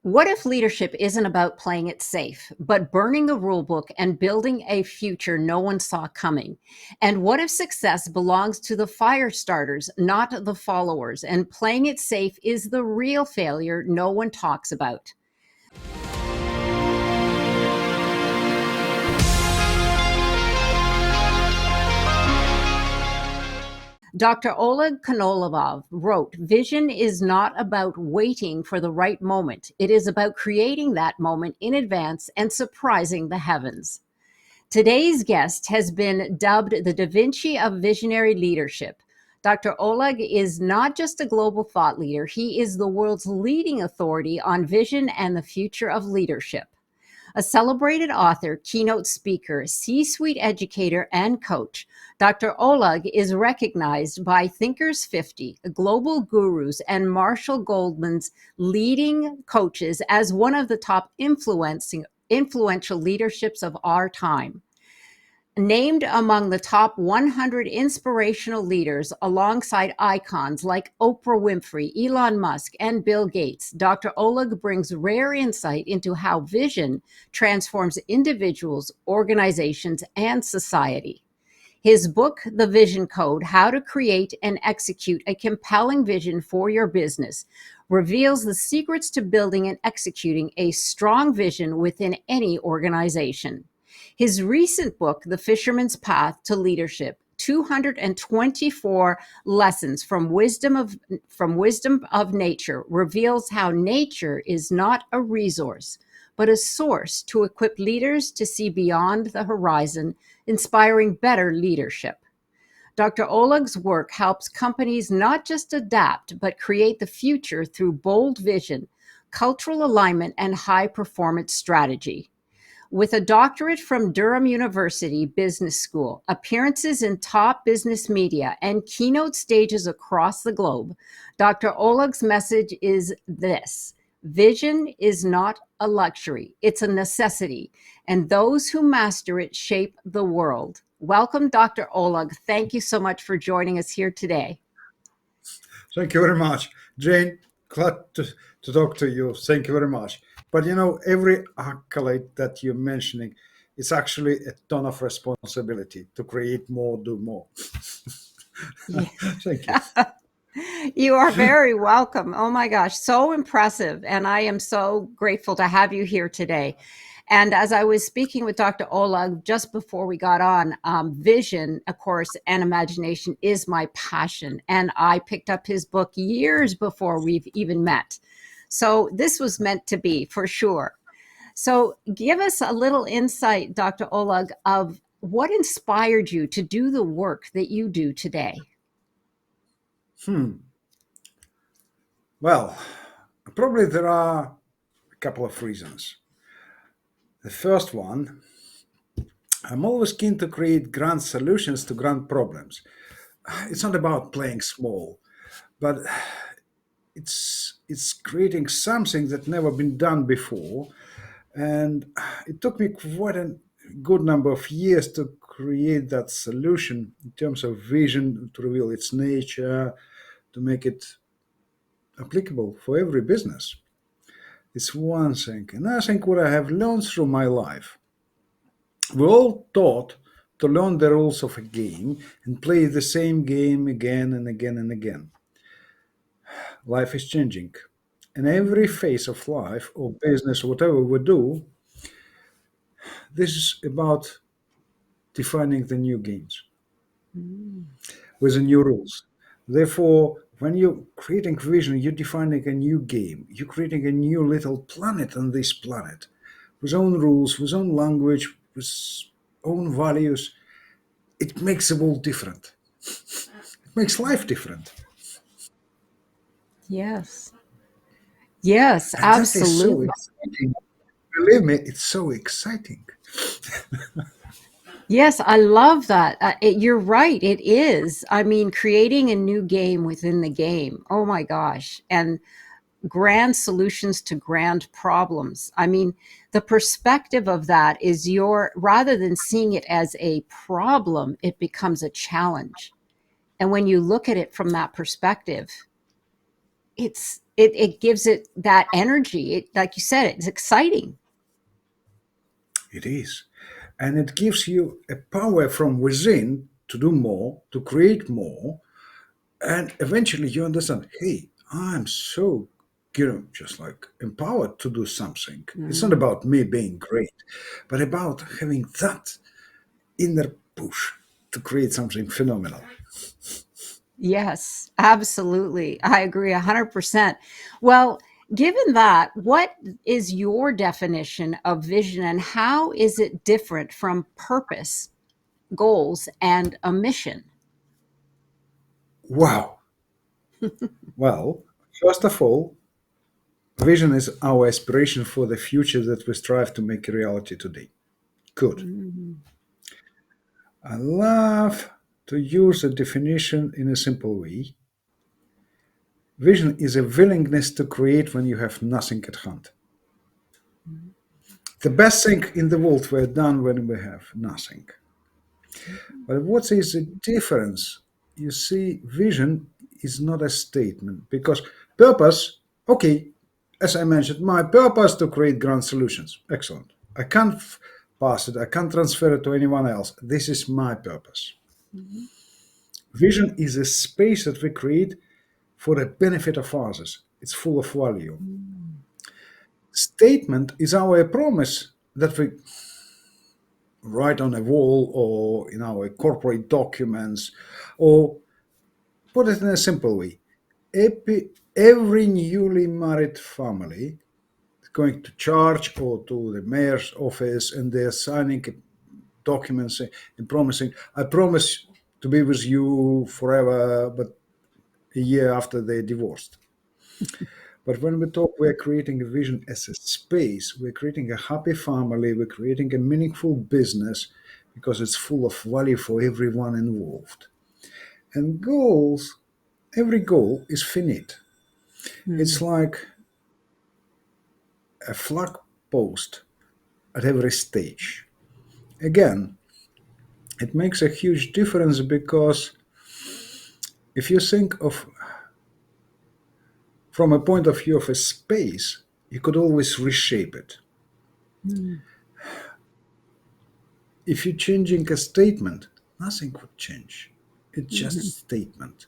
What if leadership isn't about playing it safe, but burning the rule book and building a future no one saw coming? And what if success belongs to the fire starters, not the followers, and playing it safe is the real failure no one talks about? Dr. Oleg Konovalov wrote, "Vision is not about waiting for the right moment. It is about creating that moment in advance and surprising the heavens." Today's guest has been dubbed the Da Vinci of visionary leadership. Dr. Oleg is not just a global thought leader, he is the world's leading authority on vision and the future of leadership. A celebrated author, keynote speaker, C-suite educator, and coach, Dr. Oleg is recognized by Thinkers 50, global gurus, and Marshall Goldman's leading coaches as one of the top influential leaderships of our time. Named among the top 100 inspirational leaders alongside icons like Oprah Winfrey, Elon Musk, and Bill Gates, Dr. Oleg brings rare insight into how vision transforms individuals, organizations, and society. His book, The Vision Code: How to Create and Execute a Compelling Vision for Your Business, reveals the secrets to building and executing a strong vision within any organization. His recent book, The Fisherman's Path to Leadership: 224 lessons from wisdom of nature, reveals how nature is not a resource, but a source to equip leaders to see beyond the horizon, inspiring better leadership. Dr. Oleg's work helps companies not just adapt, but create the future through bold vision, cultural alignment, and high performance strategy. With a doctorate from Durham University Business School, appearances in top business media, and keynote stages across the globe, Dr. Oleg's message is this: vision is not a luxury, it's a necessity, and those who master it shape the world. Welcome, Dr. Oleg. Thank you so much for joining us here today. Thank you very much, Jane. Glad to talk to you. Thank you very much. But every accolade that you're mentioning, it's actually a ton of responsibility to create more, do more. Yeah. Thank you. You are very welcome. Oh my gosh, so impressive. And I am so grateful to have you here today. And as I was speaking with Dr. Oleg just before we got on, vision, of course, and imagination is my passion. And I picked up his book years before we've even met. So this was meant to be for sure. So give us a little insight, Dr. Oleg, of what inspired you to do the work that you do today. Hmm. Well, probably there are a couple of reasons. The first one, I'm always keen to create grand solutions to grand problems. It's not about playing small, but it's creating something that never been done before, and it took me quite a good number of years to create that solution in terms of vision, to reveal its nature, to make it applicable for every business. It's one thing. And I think what I have learned through my life, we're all taught to learn the rules of a game and play the same game again and again and again. Life is changing. In every phase of life or business, whatever we do, this is about defining the new games Mm. with the new rules. Therefore, when you're creating vision, you're defining a new game. You're creating a new little planet on this planet with own rules, with own language, with own values. It makes the world different. It makes life different. Yes. Yes, And that is so absolutely. exciting. Believe me, it's so exciting. Yes, I love that. You're right. It is. I mean, creating a new game within the game. Oh my gosh. And grand solutions to grand problems. I mean, the perspective of that is rather than seeing it as a problem, it becomes a challenge. And when you look at it from that perspective, it's it gives it that energy. It, like you said, it's exciting. It is. And it gives you a power from within to do more, to create more. And eventually you understand, hey, I'm so, just like empowered to do something. It's not Mm. about me being great, but about having that inner push to create something phenomenal. Yes, absolutely. I agree 100%. Well, given that, what is your definition of vision and how is it different from purpose, goals, and a mission? Wow. Well, first of all, vision is our aspiration for the future that we strive to make a reality today. Good. Mhm. I love to use a definition in a simple way. Vision is a willingness to create when you have nothing at hand. The best thing in the world were done when we have nothing. But what is the difference? You see, vision is not a statement because purpose, okay, as I mentioned, my purpose to create grand solutions. Excellent. I can't pass it, I can't transfer it to anyone else. This is my purpose. Mhm. Vision is a space that we create for the benefit of others. It's full of value. Mm. Statement is our promise that we write on a wall or in our corporate documents, or put it in a simple way. Every newly married family is going to church or to the mayor's office and they're signing documents and promising, I promise to be with you forever, but a year after they're divorced. But when we talk, we're creating a vision as a space, we're creating a happy family, we're creating a meaningful business because it's full of value for everyone involved. And goals, every goal is finite. It's Mm. like a flag post at every stage. Again, it makes a huge difference because if you think of from a point of view of a space, you could always reshape it. Mm. If you're changing a statement, nothing would change. It's Mhm. just statement.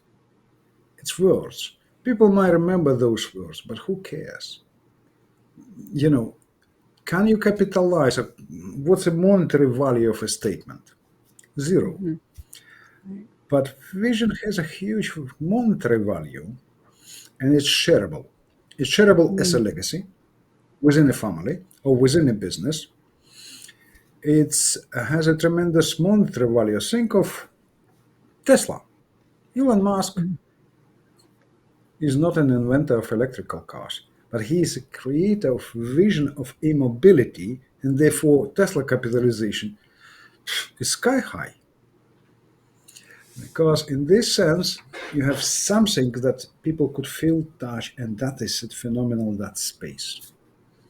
It's words. People might remember those words, but who cares? You know, can you capitalize? What's the monetary value of a statement? Zero. Mhm. Right. But vision has a huge monetary value and it's shareable. It's shareable as a Mm. legacy within a family or within a business. It has a tremendous monetary value. Think of Tesla. Elon Musk Mhm. is not an inventor of electrical cars, but he is a creator of vision of e-mobility, and therefore Tesla capitalization is sky high. Because in this sense, you have something that people could feel, touch, and that is phenomenal, that space.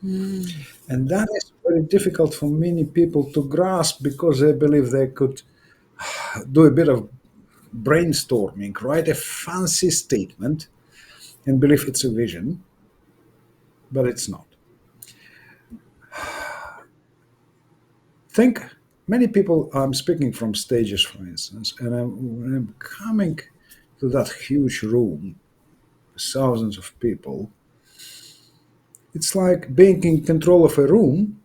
Mm. And that is very difficult for many people to grasp because they believe they could do a bit of brainstorming, write a fancy statement, and believe it's a vision, but it's not. Think many people, I'm speaking from stages, for instance, and when I'm coming to that huge room, thousands of people, it's like being in control of a room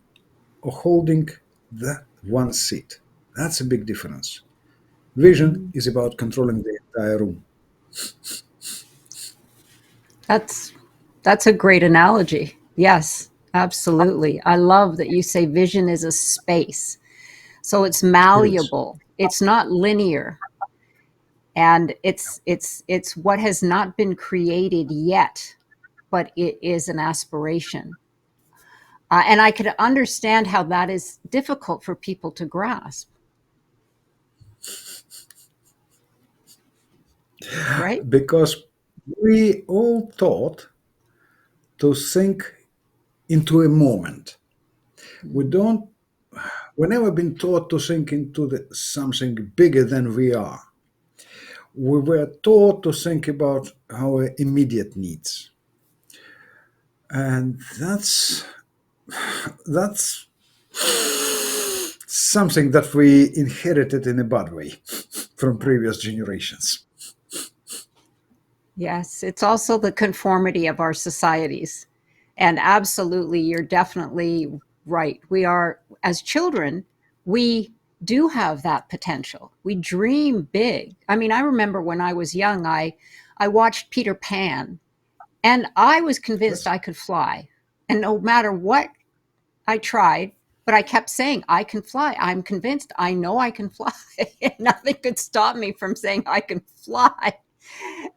or holding that one seat. That's a big difference. Vision Mm. is about controlling the entire room. That's that's a great analogy. Yes, absolutely. I love that you say vision is a space. So it's It is. malleable. It's not linear. And it's what has not been created yet, but it is an aspiration. And I could understand how that is difficult for people to grasp, right? Because we all taught to think into a moment. We Mm. don't, we've never been taught to think into something bigger than we are. We were taught to think about our immediate needs. And that's something that we inherited in a bad way from previous generations. Yes, it's also the conformity of our societies. And absolutely, you're definitely right. We are, as children, we do have that potential. We dream big. I mean, I remember when I was young, I watched Peter Pan and I was convinced Yes. I could fly. And no matter what I tried, but I kept saying, I can fly. I'm convinced. I know I can fly. And nothing could stop me from saying I can fly.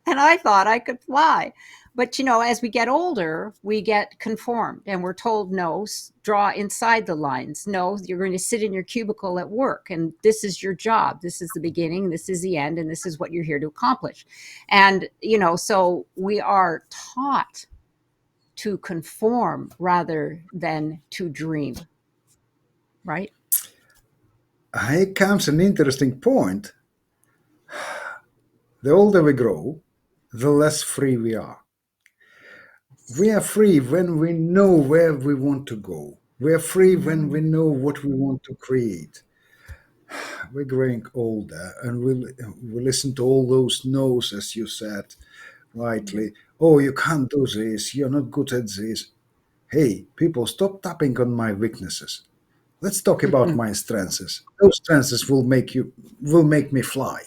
And I thought I could fly. But as we get older, we get conformed and we're told, no, draw inside the lines. No, you're going to sit in your cubicle at work and this is your job. This is the beginning, this is the end, and this is what you're here to accomplish. And, so we are taught to conform rather than to dream, right? Here comes an interesting point. The older we grow, the less free we are. We are free when we know where we want to go. We are free when we know what we want to create. We're growing older and we listen to all those no's, as you said rightly. Oh, you can't do this. You're not good at this. Hey, people, stop tapping on my weaknesses. Let's talk about my strengths. Those strengths will make me fly.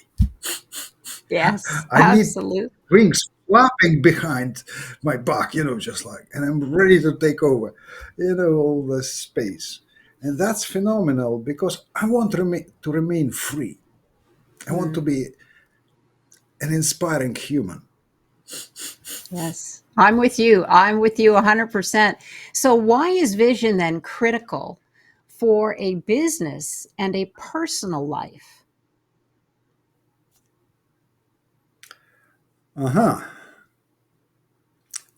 Yes, I need absolutely. wings flapping behind my back, just like, and I'm ready to take over, all the space. And that's phenomenal because I want to remain free. I want to be an inspiring human. Yes, I'm with you. I'm with you 100%. So, why is vision then critical for a business and a personal life? Uh huh.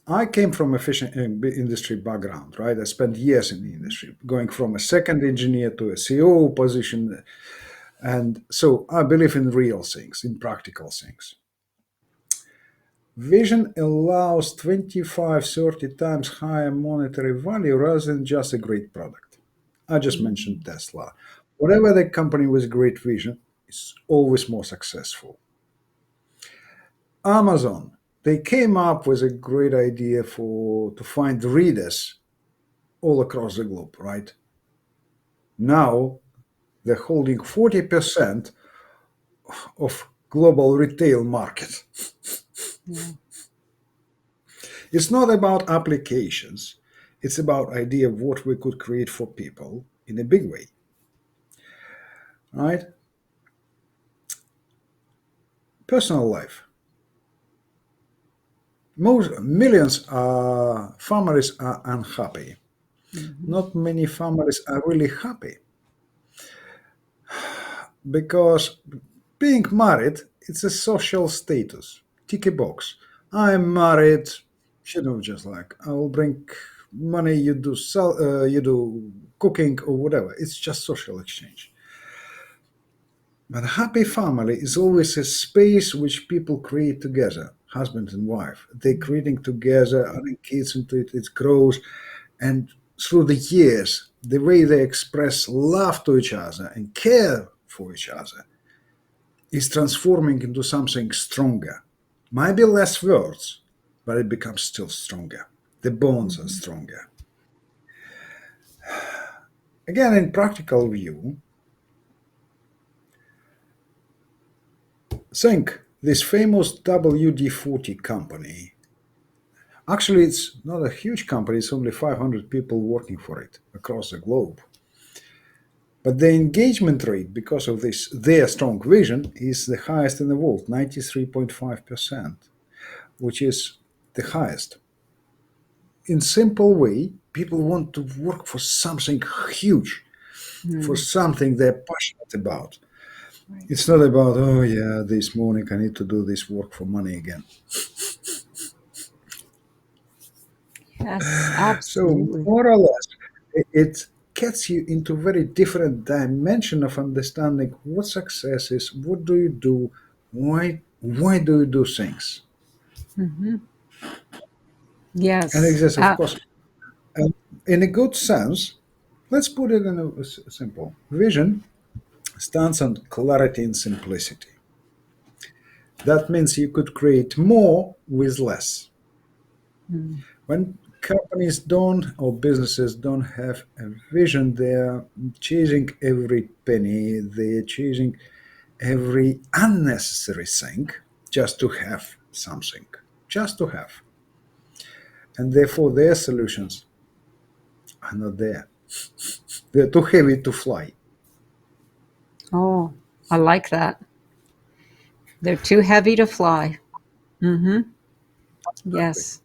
I came from a fishing industry background, right? I spent years in the industry, going from a second engineer to a CEO position. And so I believe in real things, in practical things. Vision allows 25, 30 times higher monetary value rather than just a great product. I just mentioned Tesla. Whatever the company with great vision is always more successful. Amazon, they came up with a great idea to find readers all across the globe, right? Now they're holding 40% of global retail market. Yeah. It's not about applications. It's about idea of what we could create for people in a big way, right? Personal life. Most millions families are unhappy. Mhm. Not many families are really happy because being married, it's a social status. Tick a box. I'm married. Just like I will bring money. You do cooking or whatever. It's just social exchange. But a happy family is always a space which people create together, husband and wife. They're creating together, adding kids into it, it grows. And through the years, the way they express love to each other and care for each other is transforming into something stronger. Might be less words, but it becomes still stronger. The bonds are Mhm. stronger. Again, in practical view, think this famous WD-40 company. Actually, it's not a huge company, it's only 500 people working for it across the globe. But the engagement rate, because of this, their strong vision, is the highest in the world, 93.5%, which is the highest. In simple way, people want to work for something huge, for Mm. something they're passionate about. Right. It's not about, oh yeah, this morning I need to do this work for money again. Yes, So absolutely. more or less, it gets you into a very different dimension of understanding what success is, what do you do, why do you do things. Mhm. And Yes. exists, of course. And in a good sense, let's put it in a simple. Vision stands on clarity and simplicity. That means you could create more with less. Mm. When companies don't or businesses don't have a vision, they're chasing every penny, they're chasing every unnecessary thing just to have something, just to have. And therefore, their solutions are not there. They're too heavy to fly. Oh, I like that. They're too heavy to fly. Hmm. Yes,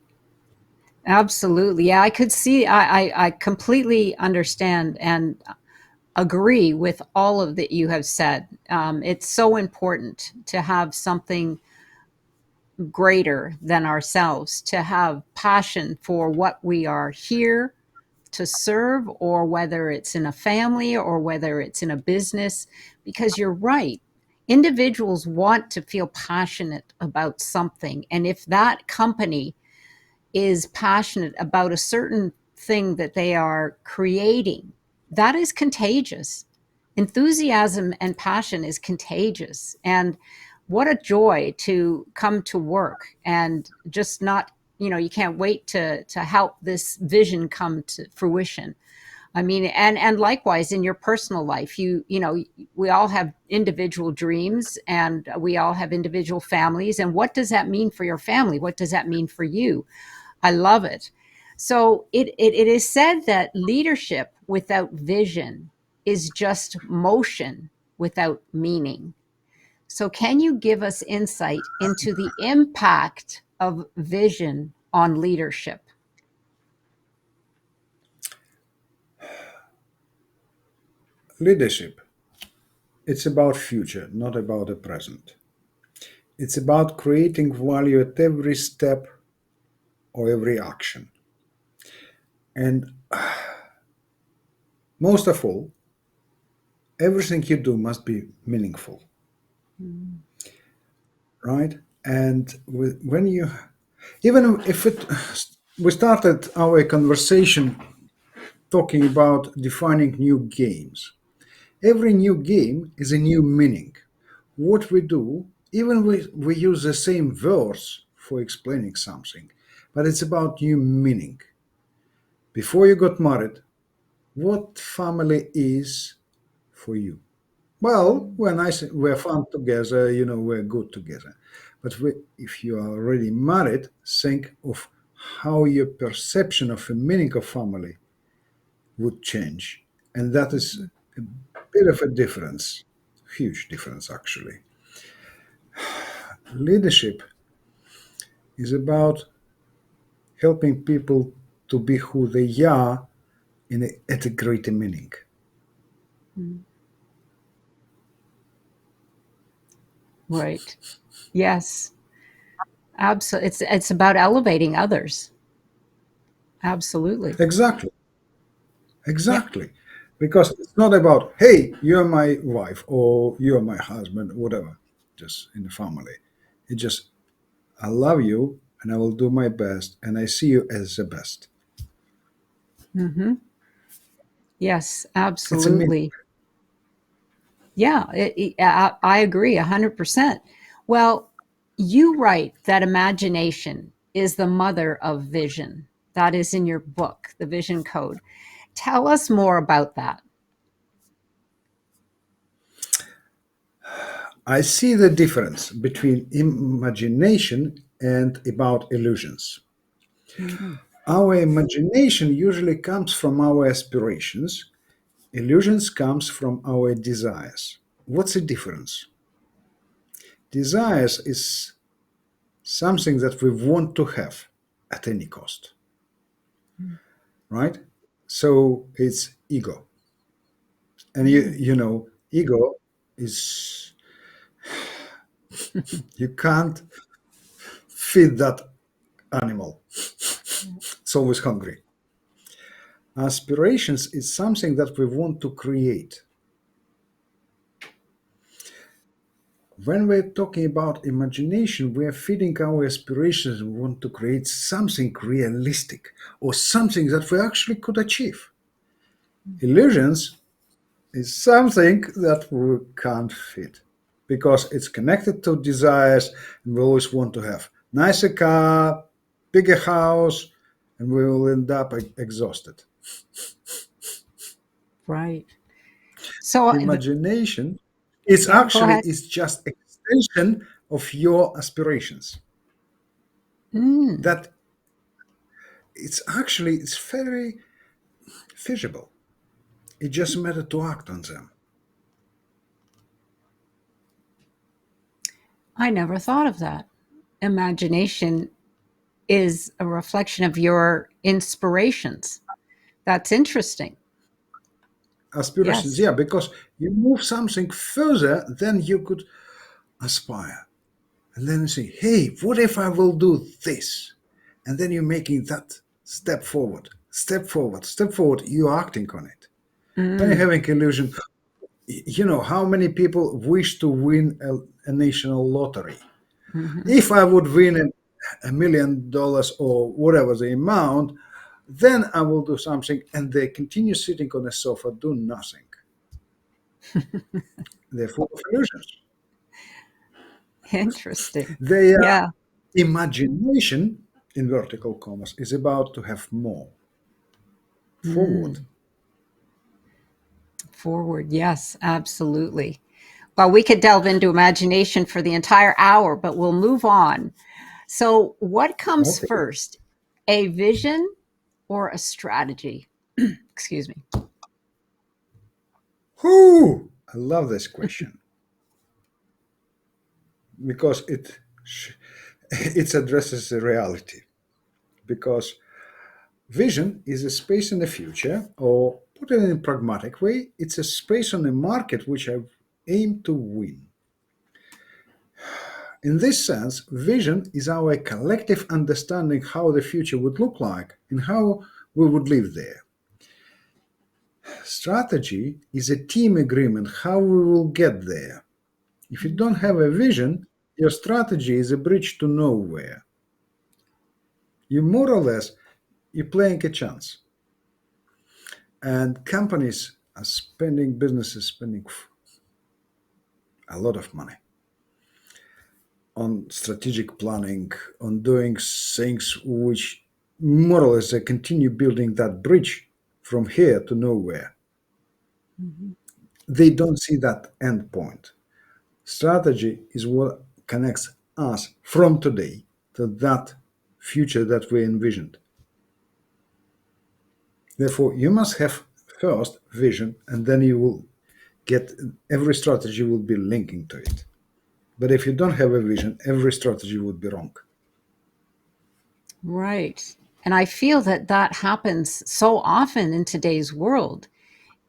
absolutely. Yeah, I could see, I completely understand and agree with all of that you have said. It's so important to have something greater than ourselves, to have passion for what we are here to serve, or whether it's in a family or whether it's in a business, because you're right. Individuals want to feel passionate about something. And if that company is passionate about a certain thing that they are creating, that is contagious. Enthusiasm and passion is contagious. And what a joy to come to work and just not, you can't wait to help this vision come to fruition. I mean, and likewise in your personal life, we all have individual dreams and we all have individual families. And what does that mean for your family? What does that mean for you? I love it. So it is said that leadership without vision is just motion without meaning. So can you give us insight into the impact of vision on leadership? Leadership, it's about future, not about the present. It's about creating value at every step or every action. And most of all, everything you do must be meaningful, Mm. right? And when you, even if it, we started our conversation talking about defining new games. Every new game is a new meaning. What we do, even we use the same words for explaining something, but it's about new meaning. Before you got married, what family is for you? Well, we're nice, we're fun together, we're good together. But if you are already married, think of how your perception of the meaning of family would change. And that is a bit of a difference, huge difference actually. Leadership is about helping people to be who they are at a greater meaning. Mm. Right. Yes. Absolutely. It's about elevating others. Absolutely. Exactly, Yeah. exactly. Because it's not about, hey, you're my wife or you're my husband, whatever, just in the family. It's just, I love you and I will do my best and I see you as the best. Hmm. Yes, It's a meaning. absolutely. Yeah, I agree 100%. Well, you write that imagination is the mother of vision. That is in your book, The Vision Code. Tell us more about that. I see the difference between imagination and about illusions. Mhm. Our imagination usually comes from our aspirations. Illusions comes from our desires. What's the difference? Desires is something that we want to have at any cost, right? So it's ego. And Mm. ego is, you can't feed that animal. It's always hungry. Aspirations is something that we want to create. When we're talking about imagination, we're feeding our aspirations. We want to create something realistic or something that we actually could achieve. Illusions is something that we can't fit because it's connected to desires, and we always want to have nicer car, bigger house, and we will end up exhausted. Right. So, Imagination is yeah, go actually ahead. is just extension of your aspirations. Mm, That it's very feasible. It just matter to act on them. I never thought of that. Imagination is a reflection of your inspirations. That's interesting. Aspirations, Yes. yeah, because you move something further than you could aspire. And then you say, hey, what if I will do this? And then you're making that step forward, step forward, step forward. You're acting on it. When you're Mm, having illusion, you know how many people wish to win a national lottery. mhm. If I would win $1 million or whatever the amount, then I will do something. And they continue sitting on a sofa, do nothing. They're full of illusions. Interesting. Their Yeah. imagination, in vertical commas, is about to have more. Forward. Mm, forward. Yes, absolutely. Well, we could delve into imagination for the entire hour, but we'll move on. So, what comes Okay. first, a vision or a strategy? Excuse me. Whoo! I love this question because it addresses the reality. Because vision is a space in the future, or put it in a pragmatic way, it's a space on the market which I aim to win. In this sense, vision is our collective understanding how the future would look like and how we would live there. Strategy is a team agreement how we will get there. If you don't have a vision, your strategy is a bridge to nowhere. You more or less you're playing a chance. And companies are spending, businesses spending a lot of money on strategic planning, on doing things which more or less they continue building that bridge from here to nowhere. Mhm. They don't see that end point. Strategy is what connects us from today to that future that we envisioned. Therefore, you must have first vision, and then you will get every strategy will be linking to it. But if you don't have a vision, every strategy would be wrong. Right. And I feel that that happens so often in today's world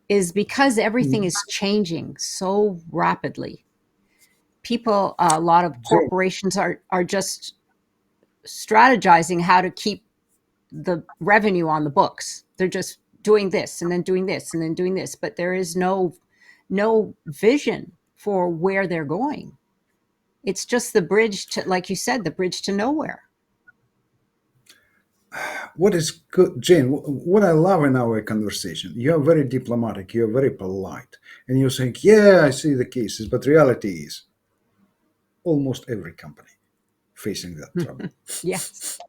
is because everything Mm. is changing so rapidly. People, a lot of So, corporations are just strategizing how to keep the revenue on the books. They're just doing this and then doing this and then doing this, but there is no vision for where they're going. It's just the bridge to, like you said, the bridge to nowhere. what is good, Jane? What I love in our conversation, you are very diplomatic, you are very polite, and you're saying, "Yeah, I see the cases," but reality is almost every company facing that trouble. Yes.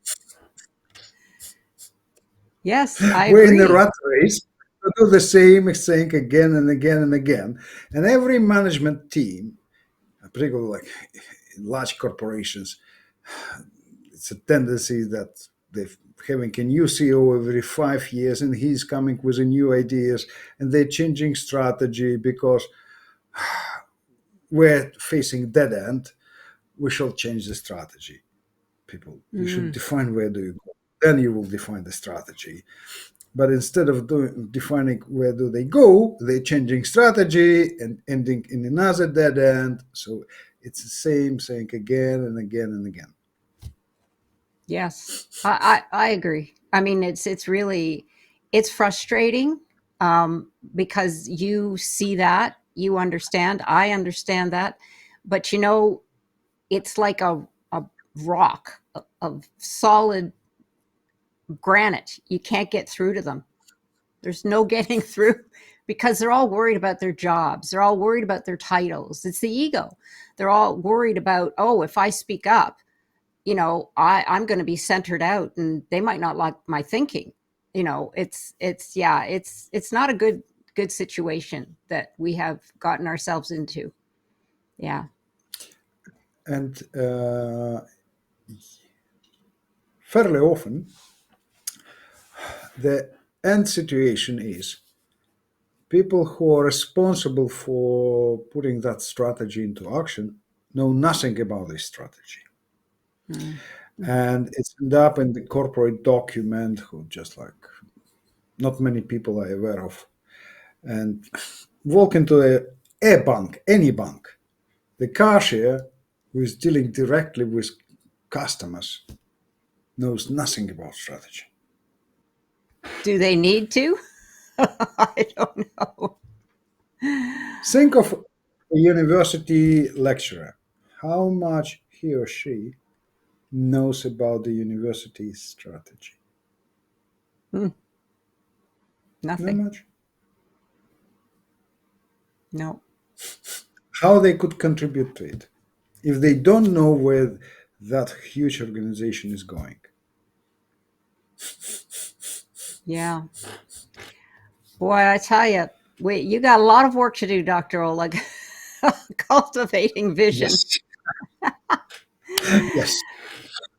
Yes, I We're in a agree. rat race to do the same thing again and again and again, and every management team, particularly like large corporations, it's a tendency that they're having a new CEO every 5 years and he's coming with a new ideas and they're changing strategy because we're facing dead end. We shall change the strategy. People, you should Mm, define where do you go. Then you will define the strategy. But instead of defining where do they go, they're changing strategy and ending in another dead end. So it's the same thing again and again and again. yes, I agree. I mean, it's really it's frustrating because you see that, you understand, I understand that, but it's like a rock of solid granite. You can't get through to them. There's no getting through because they're all worried about their jobs. They're all worried about their titles. It's the ego. They're all worried about, oh, if I speak up, I'm going to be centered out and they might not like my thinking. It's not a good situation that we have gotten ourselves into. Yeah. And fairly often, the end situation is people who are responsible for putting that strategy into action know nothing about this strategy. Mm. And it's end up in the corporate document who just like not many people are aware of. And walk into a bank, any bank, the cashier who is dealing directly with customers knows nothing about strategy. Do they need to? I don't know. Think of a university lecturer. How much he or she knows about the university's strategy? Hmm, Not nothing. much. No. How they could contribute to it if they don't know where that huge organization is going. Yeah. Boy, I tell you, you got a lot of work to do, Dr. Oleg. Cultivating vision. Yes. Yes.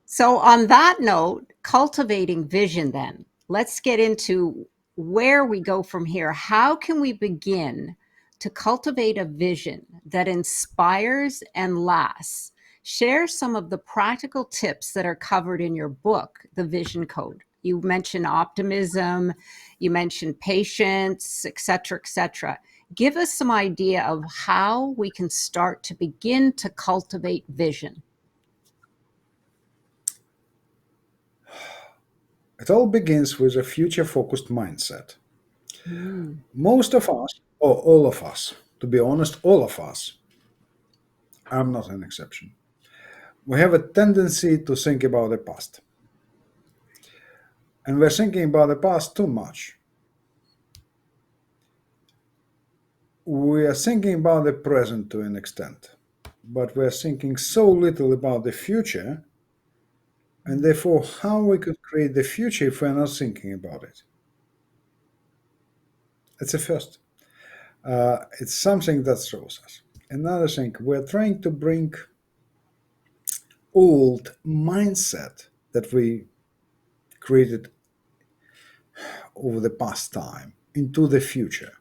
So, on that note, cultivating vision, then, let's get into where we go from here. How can we begin to cultivate a vision that inspires and lasts? Share some of the practical tips that are covered in your book, The Vision Code. You mentioned optimism, you mentioned patience, et cetera, et cetera. Give us some idea of how we can start to begin to cultivate vision. It all begins with a future focused mindset. Mm. Most of us, or all of us, to be honest, all of us, I'm not an exception, we have a tendency to think about the past. And we're thinking about the past too much. We are thinking about the present to an extent, but we're thinking so little about the future, and therefore, how we could create the future if we're not thinking about it. It's a first. It's something that throws us. Another thing, we're trying to bring old mindset that we created over the past time into the future.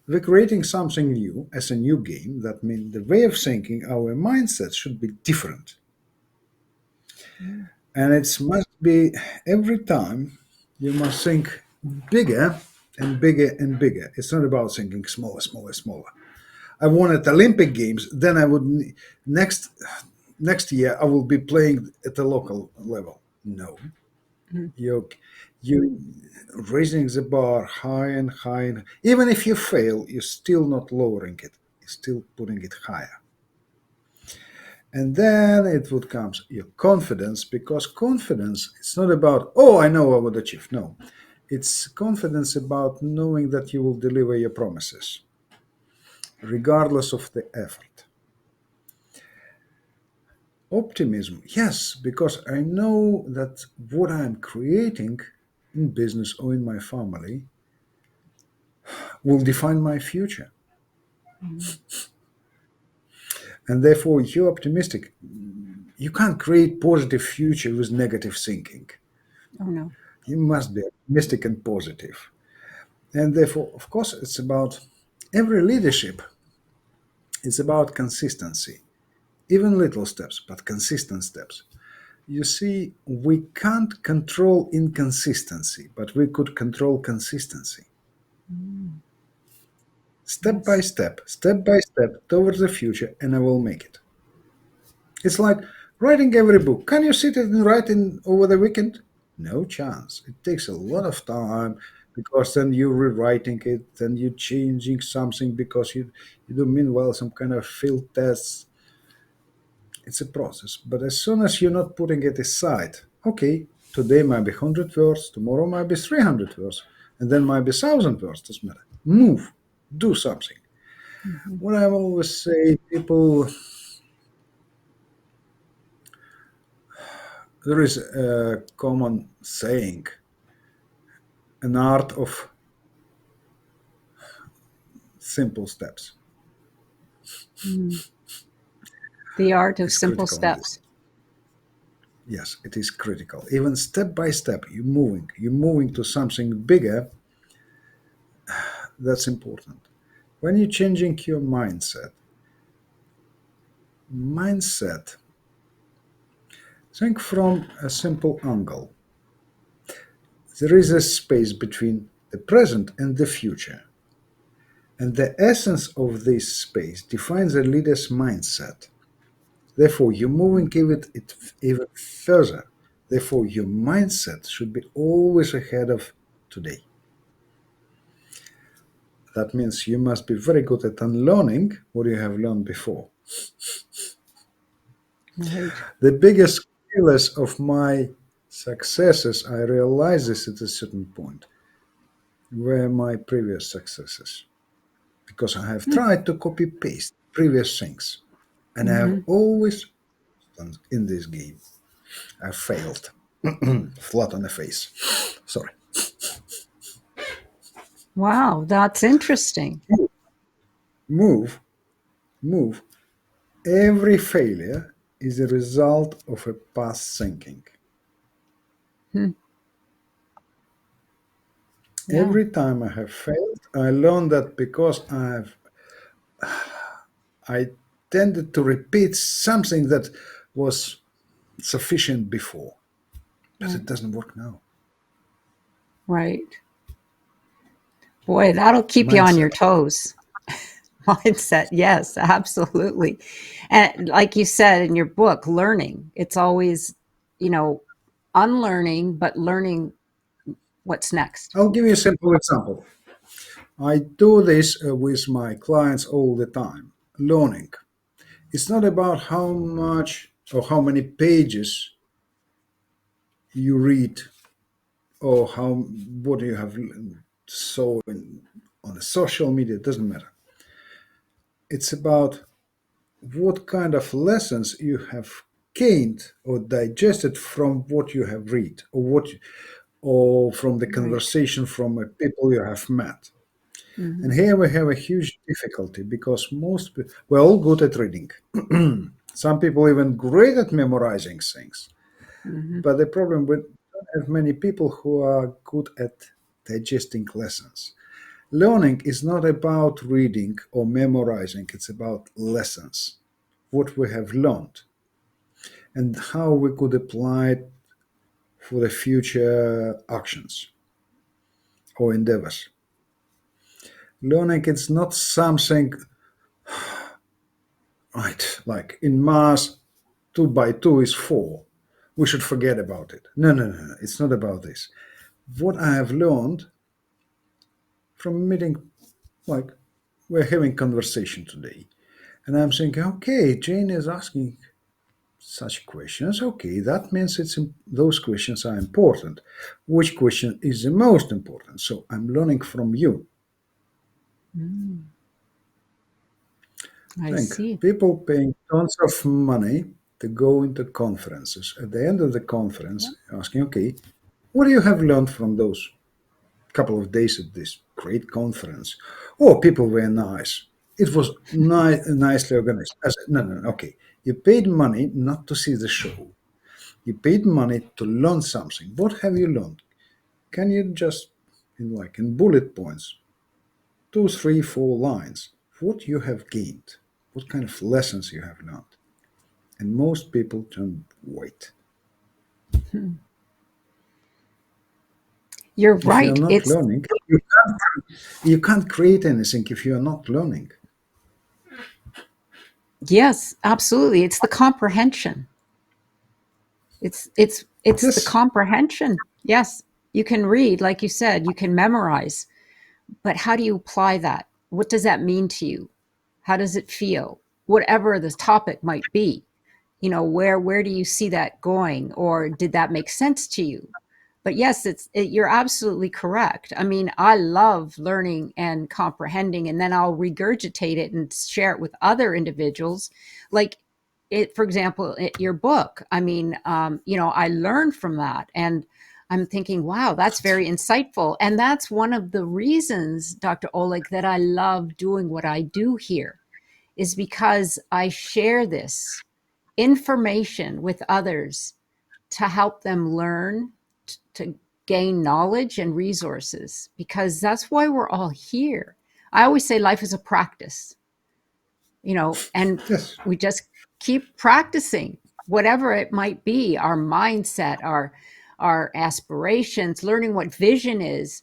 We're creating something new as a new game. That means the way of thinking, our mindset should be different. Mm. And it must be every time you must think bigger and bigger and bigger. It's not about thinking smaller, smaller, smaller. I won at Olympic Games, then I would next next year I will be playing at the local level. No, Mm. you raising the bar high and high, and even if you fail, you're still not lowering it. You're still putting it higher. And then it would come your confidence, because confidence it's not about oh I know I would achieve. No, it's confidence about knowing that you will deliver your promises, regardless of the effort. Optimism, yes, because I know that what I'm creating in business or in my family will define my future. Mm. And therefore, you're optimistic. You can't create positive future with negative thinking. Oh, no. You must be optimistic and positive. And therefore, of course, it's about every leadership. It's about consistency. Even little steps, but consistent steps. You see, we can't control inconsistency, but we could control consistency. Mm. Step Yes. step by step towards the future, and I will make it. It's like writing every book. Can you sit and write in over the weekend? No chance. It takes a lot of time because then you're rewriting it, then you're changing something because you do meanwhile some kind of field tests. It's a process. But as soon as you're not putting it aside, okay, today might be 100 words, tomorrow might be 300 words, and then might be 1,000 words, doesn't matter. Move, do something. Mhm. What I always say, people, there is a common saying, an art of simple steps. Mm. The art of It's simple critical in this. steps. Yes, it is critical. Even step by step, you're moving. You're moving to something bigger. That's important. When you're changing your mindset, think from a simple angle. There is a space between the present and the future. And the essence of this space defines a leader's mindset. Therefore, you're moving even further. Therefore, your mindset should be always ahead of today. That means you must be very good at unlearning what you have learned before. Right. The biggest killers of my successes, I realized this at a certain point, were my previous successes. Because I have tried to copy paste previous things. And I have Mm-hmm. always done in this game. I failed. Flat on the face. Sorry. Wow, that's interesting. Move, move. Every failure is a result of a past thinking. Hmm. Yeah. Every time I have failed, I learned that because I tended to repeat something that was sufficient before, but it Right. doesn't work now. Right. Boy, that'll keep you on your Mindset. toes. Mindset. Yes, absolutely. And like you said in your book, learning, it's always, you know, unlearning, but learning what's next. I'll give you a simple example. I do this with my clients all the time. Learning. It's not about how much or how many pages you read or how what you have saw on the social media. It doesn't matter. It's about what kind of lessons you have gained or digested from what you have read or from the Right. conversation from people you have met. And Hmm. here we have a huge difficulty because we're all good at reading. Some people even great at memorizing things. Hmm. But the problem we don't have many people who are good at digesting lessons. Learning is not about reading or memorizing, it's about lessons, what we have learned, and how we could apply it for the future actions or endeavors. Learning is not something, right, like in math, 2 by 2 is 4. We should forget about it. No, no, no, no. It's not about this. What I have learned from meeting, like, we're having conversation today, and I'm thinking, okay, Jane is asking such questions. Okay, that means those questions are important. Which question is the most important? So I'm learning from you. Mm. I Think see. people paying tons of money to go into conferences. At the end of the Yeah. conference, asking, okay, what do you have learned from those couple of days at this great conference? Oh, people were nice. It was nicely organized. I said, no, no, no, okay. You paid money not to see the show. You paid money to learn something. What have you learned? Can you just, in bullet points, 2, 3, 4 lines, what you have gained? What kind of lessons you have learned? And most people turn white. Hmm. You're If you are right. not It's learning, you can't create anything if you are not learning. yes, absolutely. It's the comprehension. It's the Yes, comprehension. Yes, you can read, like you said, you can memorize, but how do you apply that? What does that mean to you? How does it feel? Whatever the topic might be, where do you see that going, or did that make sense to you? But yes, you're absolutely correct. I mean, I love learning and comprehending, and then I'll regurgitate it and share it with other individuals. Like for example, your book. I mean, I learned from that, and I'm thinking, wow, that's very insightful. And that's one of the reasons, Dr. Oleg, that I love doing what I do here, is because I share this information with others to help them learn, to gain knowledge and resources, because that's why we're all here. I always say life is a practice, and Yes. we just keep practicing whatever it might be, our mindset, our aspirations, learning what vision is,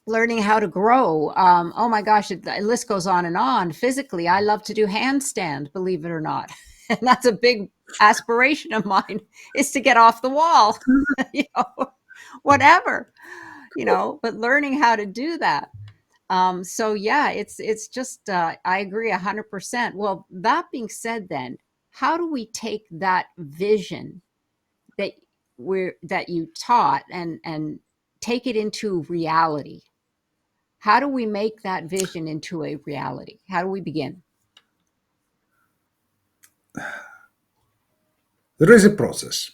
learning how to grow. Oh my gosh, the list goes on and on. Physically, I love to do handstand, believe it or not. And that's a big aspiration of mine, is to get off the wall, you know, whatever, but learning how to do that. So yeah, it's just I agree 100%. Well, that being said, then how do we take that vision that that you taught and take it into reality? How do we make that vision into a reality? How do we begin? There is a process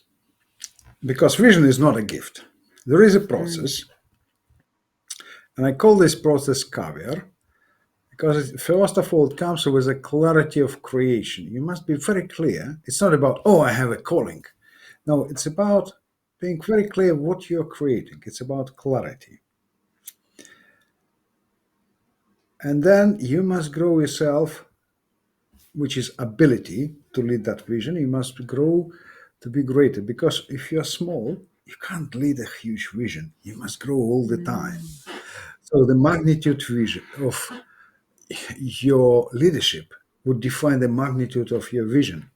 because vision is not a gift. There is a Mm, process, and I call this process caviar because, first of all, it comes with a clarity of creation. You must be very clear. It's not about, oh, I have a calling. No, it's about being very clear what you're creating. It's about clarity. And then you must grow yourself, which is ability to lead that vision. You must grow to be greater because if you're small, you can't lead a huge vision. You must grow all the time. mm, So the magnitude vision of your leadership would define the magnitude of your vision.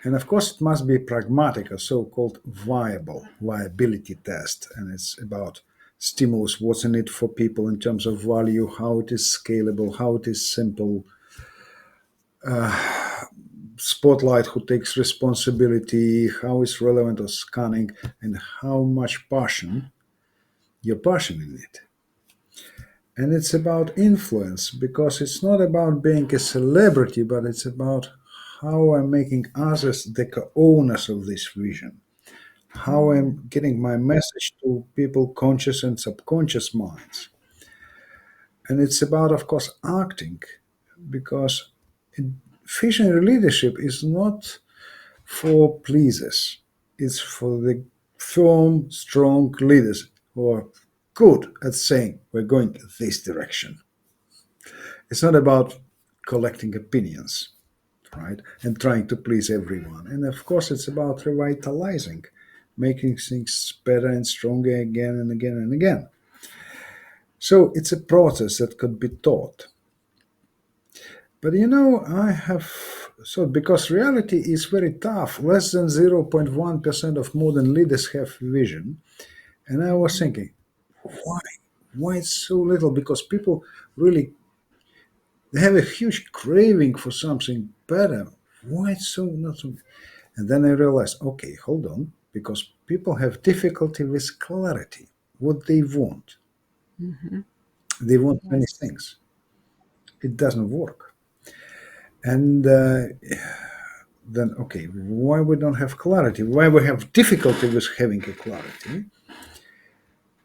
And of course, it must be pragmatic, a so called viability test. And it's about stimulus, what's in it for people in terms of value, how it is scalable, how it is simple, spotlight who takes responsibility, how is relevant or scanning, and how much your passion in it. And it's about influence because it's not about being a celebrity, but it's about how I'm making others the co-owners of this vision, how mm, I'm getting my message to people conscious and subconscious minds. And it's about, of course, acting because visionary leadership is not for pleasers. It's for the firm, strong leaders who are good at saying, we're going this direction. It's not about collecting opinions, right? And trying to please everyone. And of course, it's about revitalizing, making things better and stronger again and again and again. So it's a process that could be taught. But I have so because reality is very tough. Less than 0.1% of modern leaders have vision. And I was mm, thinking, why? Why it's so little? Because people really they have a huge craving for something better. Why it's so not so? And then I realized, okay, hold on, because people have difficulty with clarity. What they want, mhm. they want many Yes. things. It doesn't work. And then okay, why we don't have clarity? Why we have difficulty with having a clarity?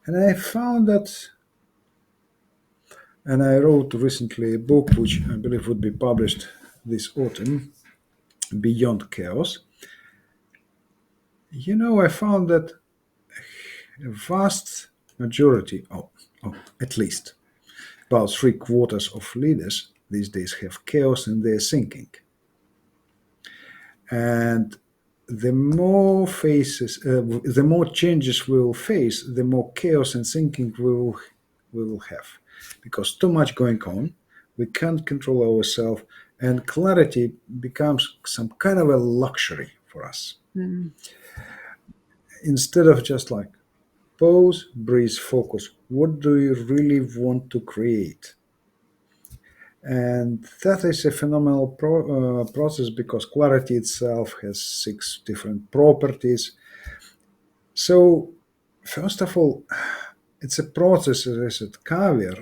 And I found that, and I wrote recently a book which I believe would be published this autumn, Beyond Chaos. I found that a vast majority, at least about three-quarters of leaders these days have chaos in their thinking. And the more changes we will face, the more chaos and thinking we will have, because too much going on, we can't control ourselves, and clarity becomes some kind of a luxury for us. Mm, Instead of just like pause, breathe, focus. What do you really want to create? And that is a phenomenal process because clarity itself has 6 different properties. So, first of all, it's a process, as I said, career,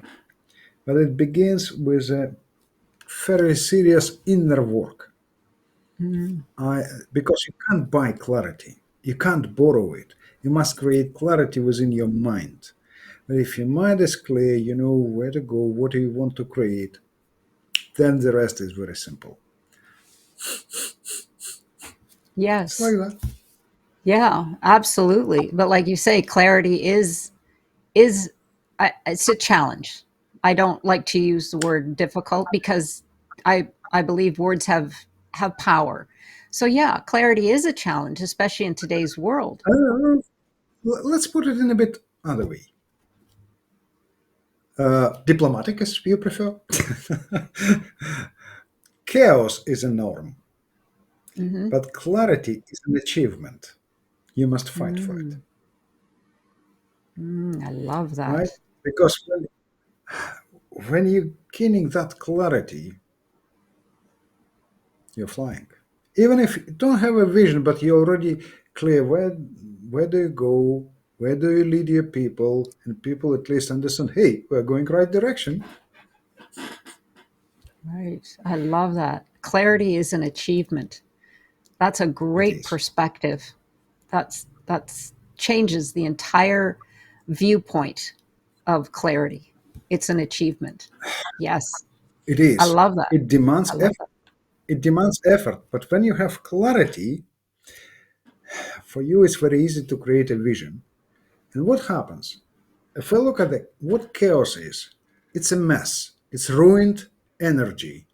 but it begins with a very serious inner work. Mm. Because you can't buy clarity, you can't borrow it. You must create clarity within your mind. But if your mind is clear, you know where to go, what do you want to create, then the rest is very simple. It's like Yes. that. Yeah, absolutely. But like you say, clarity is it's a challenge. I don't like to use the word difficult because I believe words have power. So yeah, clarity is a challenge, especially in today's world. Let's put it in a bit other way. Diplomatic, as you prefer. Chaos is a norm, Hmm. but clarity is an achievement. You must fight for it, Mm, I love right? that. Because when you're gaining that clarity, you're flying. Even if you don't have a vision, but you're already clear where do you go, where do you lead your people, and people at least understand, hey, we're going right direction. Right. I love that. Clarity is an achievement. That's a It great is. perspective. That's changes the entire viewpoint of clarity. It's an achievement. Yes. It I is. love that. It demands I love effort. that. It demands effort. But when you have clarity, for you it's very easy to create a vision. And what happens? If we look at what chaos is, it's a mess. It's ruined energy.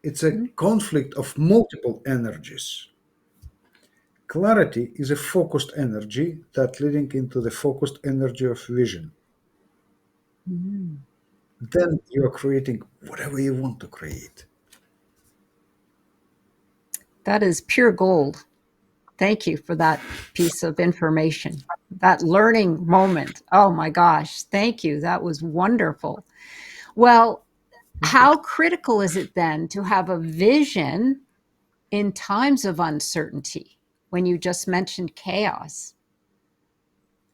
It's a Mhm. conflict of multiple energies. Clarity is a focused energy that leading into the focused energy of vision. Mhm. Then you are creating whatever you want to create. That is pure gold. Thank you for that piece of information. That learning moment. Oh my gosh. Thank you. That was wonderful. Well, Thank you. how critical is it then to have a vision in times of uncertainty when you just mentioned chaos?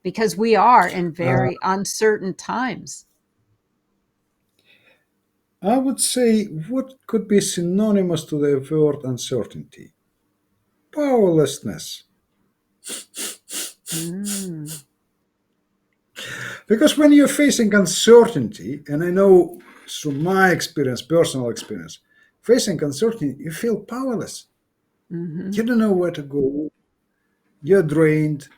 Because we are in Uh, very uncertain times. I would say what could be synonymous to the word uncertainty? Powerlessness. Mm, Because when you're facing uncertainty, and I know through my experience, personal experience, facing uncertainty, you feel powerless. hmm. You don't know where to go. You're drained.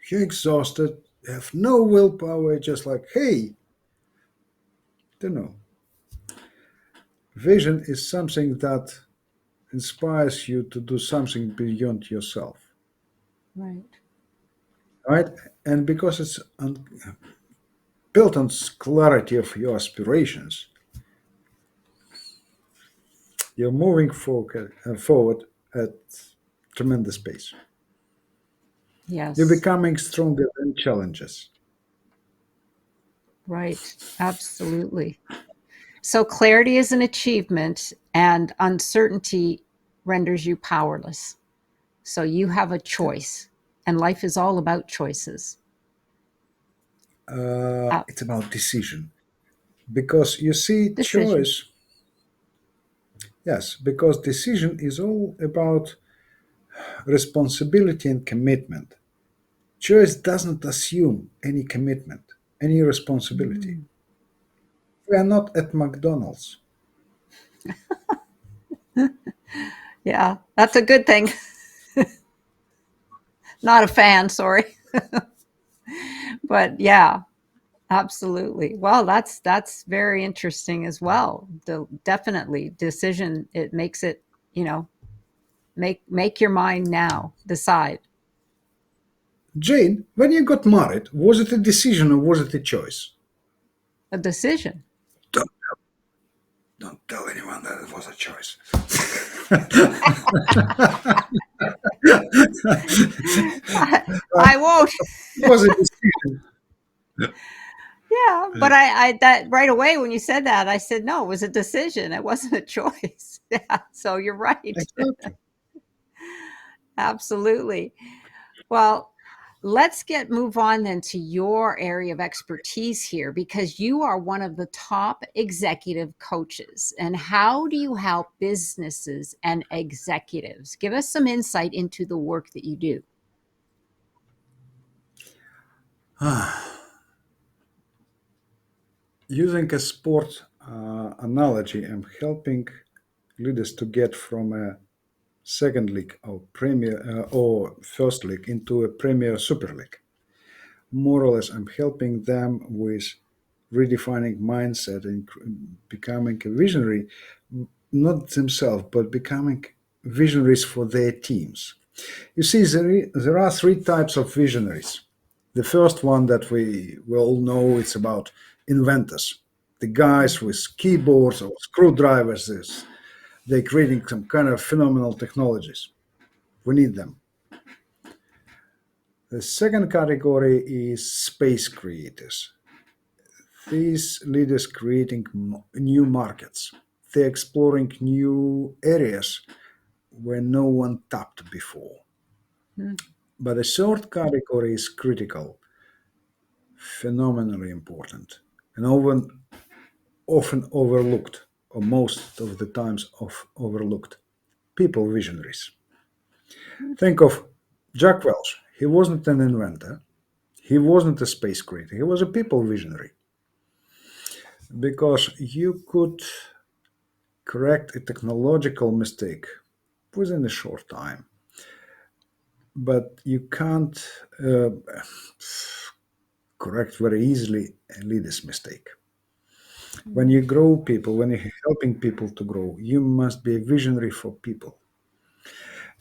You're exhausted. You have no willpower. Just like, hey, don't know. Vision is something that inspires you to do something beyond yourself, Right. right? And because it's built on clarity of your aspirations, you're moving forward at tremendous pace. You're Yes. becoming stronger than challenges. Right. Absolutely. So clarity is an achievement and uncertainty renders you powerless. So you have a choice, and life is all about choices. It's about decision. Because you see, Decision. choice, yes, because decision is all about responsibility and commitment. Choice doesn't assume any commitment, any responsibility. Mm. We are not at McDonald's. Yeah, that's a good thing. Not a fan, sorry. But yeah, absolutely. Well, that's very interesting as well. Definitely decision, it makes it, you know, make your mind now, decide. Jane, when you got married, was it a decision or was it a choice? A decision. Don't, don't tell anyone that it was a choice. I won't. It was a decision. Yeah, but I that right away when you said that, I said, "No, it was a decision. It wasn't a choice." Yeah, so you're right. Exactly. Absolutely. Well, let's get move on then to your area of expertise here because you are one of the top executive coaches. And how do you help businesses and executives? Give us some insight into the work that you do. Using a sport analogy, I'm helping leaders to get from a second league or premier or first league into a premier super league. More or less, I'm helping them with redefining mindset and becoming a visionary, not themselves, but becoming visionaries for their teams. You see, there are three types of visionaries. The first one that we all know, it's about inventors, the guys with keyboards or screwdrivers. They're creating some kind of phenomenal technologies. We need them. The second category is space creators. These leaders creating new markets. They're exploring new areas where no one tapped before. Mm, But the third category is critical, phenomenally important, and often overlooked, or most of the times overlooked. People visionaries. Think of Jack Welch. He wasn't an inventor. He wasn't a space creator. He was a people visionary because you could correct a technological mistake within a short time, but you can't uh, correct very easily a leader's mistake. When mm, you grow people, when you're helping people to grow, you must be a visionary for people.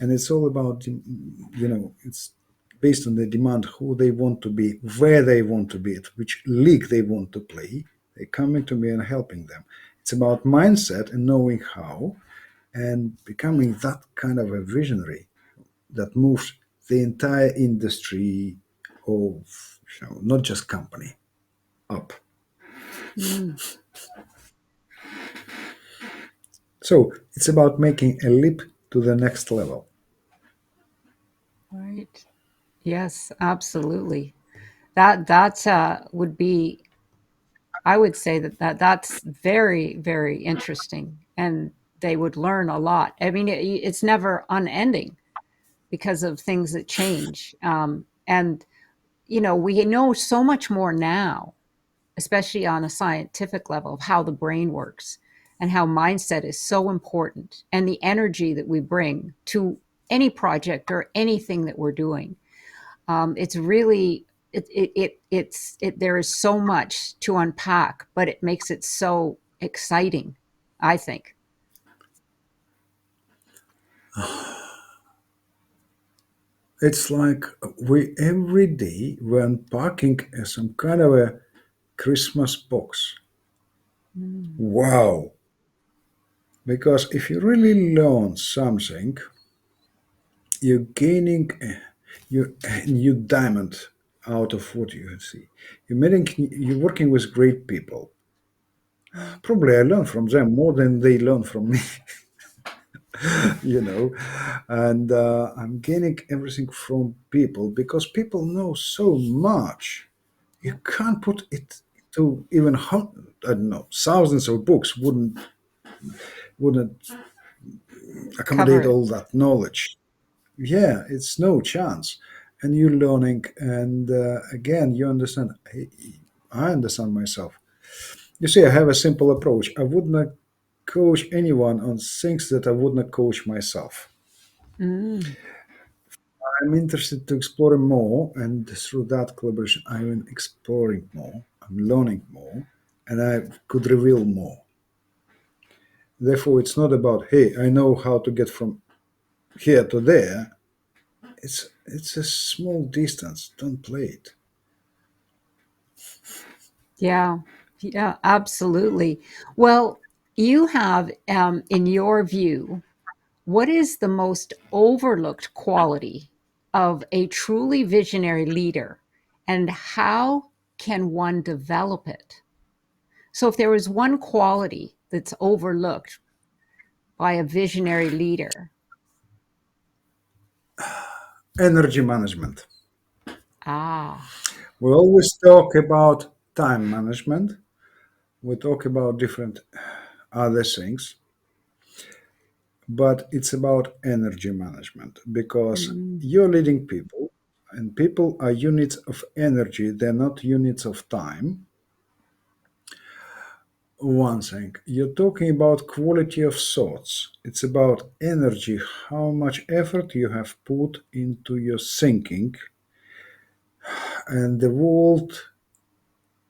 And it's all about, it's based on the demand, who they want to be, where they want to be, at which league they want to play. They're coming to me and helping them. It's about mindset and knowing how and becoming that kind of a visionary that moves the entire industry of, not just company, up. mm. So it's about making a leap to the next level. Right. Yes, absolutely. That would be I would say that's very, very interesting, and they would learn a lot. I mean, it's never unending because of things that change. And we know so much more now, especially on a scientific level, of how the brain works and how mindset is so important, and the energy that we bring to any project or anything that we're doing. It's really there is so much to unpack, but it makes it so exciting, I think. It's like we every day we're unpacking some kind of a Christmas box. Mm. Wow! Because if you really learn something, you're gaining a new diamond out of what you see. You're working with great people. Mm. Probably I learn from them more than they learn from me. you know and I'm gaining everything from people because people know so much. You Yeah. can't put it to even I don't know, thousands of books wouldn't Cover accommodate it. all that knowledge. Yeah, it's no chance. And you're learning, and again you understand. I understand myself. You see, I have a simple approach. I would not coach anyone on things that I would not coach myself. Mm. I'm interested to explore more, and through that collaboration, I'm exploring more, I'm learning more, and I could reveal more. Therefore, it's not about, hey, I know how to get from here to there. It's a small distance. Don't play it. Yeah. Yeah, absolutely. Well, you have, in your view, what is the most overlooked quality of a truly visionary leader, and how can one develop it? So if there was one quality that's overlooked by a visionary leader, Energy management. ah, We always talk about time management. We talk about different other things, but it's about energy management because mm, you're leading people, and people are units of energy, they're not units of time. One thing, you're talking about quality of thoughts, it's about energy, how much effort you have put into your thinking, and the world,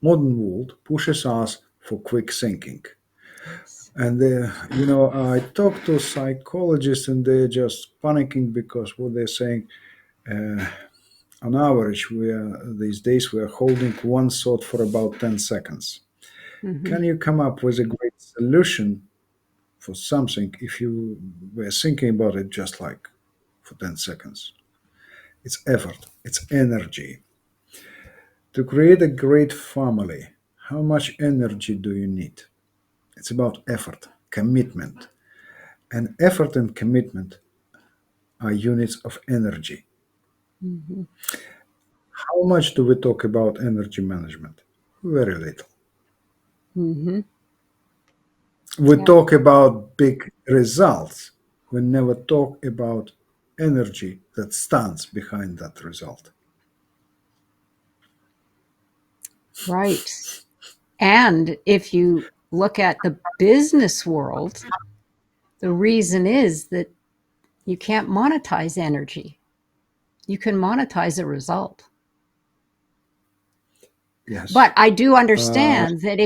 modern world, pushes us for quick thinking. yes. And I talk to psychologists, and they're just panicking because what they're saying. On average, these days we are holding one thought for about 10 seconds. Hmm. Can you come up with a great solution for something if you were thinking about it just like for 10 seconds? It's effort, it's energy. To create a great family, how much energy do you need? It's about effort, commitment. And effort and commitment are units of energy. Hmm. How much do we talk about energy management? Very little. Hmm. We Yeah, talk about big results. We never talk about energy that stands behind that result. right. And if you look at the business world, the reason is that you can't monetize energy. You can monetize a result. Yes. But I do Uh, understand that